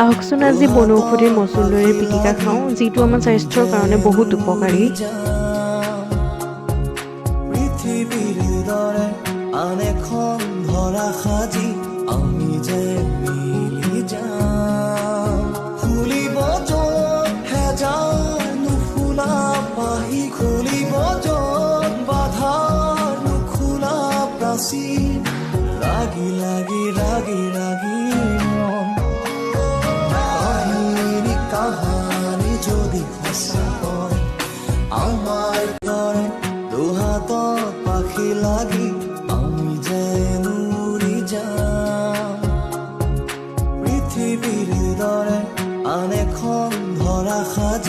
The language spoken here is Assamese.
আহকচোন আজি বনৌষধিৰ মচুন্দৰীৰ পিটিকা খাওঁ, যিটো আমাৰ স্বাস্থ্যৰ কাৰণে বহুত উপকাৰী। পৃথিৱীৰ দৰে আন এখন ধৰা সাজি আমি যে মিলি যাম। খুলিব য'ত হেজাৰ নুফুলা পাহি, খুলিব য'ত বাধাৰ নুখোলা প্ৰাচীৰ, লাগি লাগি লাগি লাগি মন কাহানি যদি সঁচা হয়, আমাৰ দৰে দুহাতত পাখি লাগি আমি যেন উৰি যাম। পৃথিৱীৰ দৰে আন এখন ধৰা সাজি